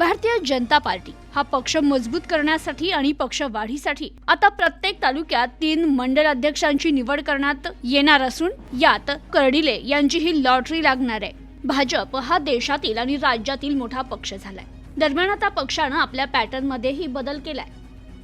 Bharatiya Janata party हा पक्ष मजबूत करण्यासाठी आणि पक्ष वाढीसाठी आता प्रत्येक तालुक्यात 3 मंडल अध्यक्षांची निवड करण्यात येणार असून यात कर्डिले यांची ही लॉटरी लागणार आहे। भाजप हा देशातील आणि राज्यातील मोठा पक्ष झालाय। दरम्यान आता पक्षानं आपल्या पॅटर्न मध्येही बदल केलाय।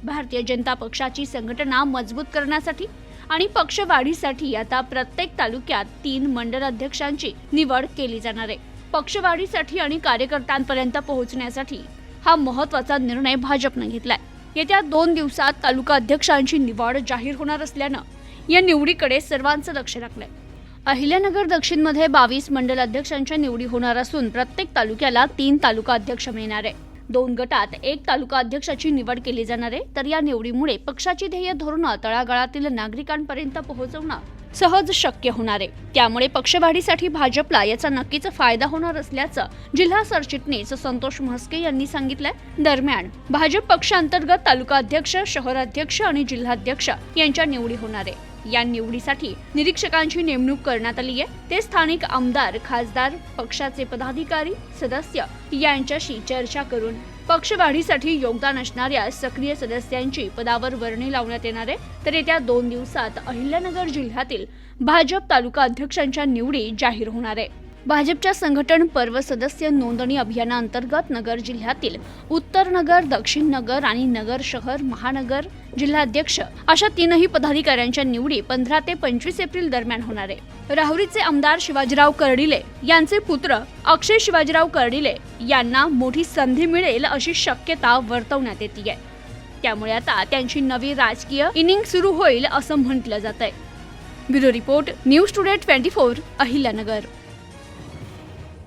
भारतीय जनता पक्षाची संघटना मजबूत करण्यासाठी आणि पक्ष वाढीसाठी आता प्रत्येक तालुक्यात 3 मंडल अध्यक्षांची निवड केली जाणार आहे। पक्षवाढीसाठी आणि कार्यकर्त्यांपर्यंत पोहोचण्यासाठी हा महत्त्वाचा निर्णय भाजपने घेतलाय। येत्या 2 दिवसात तालुका अध्यक्षांची निवड जाहीर होणार असल्यानं या निवडीकडे सर्वांचं लक्ष लागलंय। अहिल्यानगर दक्षिण मध्ये 22 मंडल अध्यक्षांच्या निवडी होणार असून प्रत्येक तालुक्याला 3 तालुका अध्यक्ष मिळणार आहे। 2 गटात 1 तालुका अध्यक्षाची निवड केली जाणार आहे। तर या निवडीमुळे पक्षाची ध्येय धोरणं तळागाळातील नागरिकांपर्यंत पोहोचवणं सहज शक्य होणार आहे। त्यामुळे पक्षवाढीसाठी भाजपला याचा नक्कीच फायदा होणार असल्याचं जिल्हा सरचिटणीस संतोष म्हस्के यांनी सांगितलंय। दरम्यान भाजप पक्षांतर्गत तालुका अध्यक्ष, शहर अध्यक्ष आणि जिल्हाध्यक्ष यांच्या निवडी होणार आहे। या निवडीसाठी निरीक्षकांची नेमणूक करण्यात आली आहे। ते स्थानिक आमदार, खासदार, पक्षाचे पदाधिकारी, सदस्य यांच्याशी चर्चा करून पक्षवाढीसाठी योगदान असणाऱ्या सक्रिय सदस्यांची पदावर वर्णी लावण्यात येणार आहे। तर येत्या 2 दिवसात अहिल्यानगर जिल्ह्यातील भाजप तालुका अध्यक्षांच्या निवडी जाहीर होणार आहे। भाजपच्या संघटन पर्व सदस्य नोंदणी अभियानाअंतर्गत नगर जिल्ह्यातील उत्तर नगर, दक्षिण नगर आणि नगर शहर, महानगर जिल्हाध्यक्ष अशा 3ही पदाधिकाऱ्यांच्या निवडी 15 ते 25 एप्रिल दरम्यान होणार आहे। राहुरीचे आमदार शिवाजीराव कर्डिले यांचे पुत्र अक्षय शिवाजीराव कर्डिले यांना मोठी संधी मिळेल अशी शक्यता वर्तवण्यात येते आहे। त्यामुळे आता त्यांची नवी राजकीय इनिंग सुरू होईल असं म्हटलं जात आहे। Bureau report, news today 24, Ahilyanagar.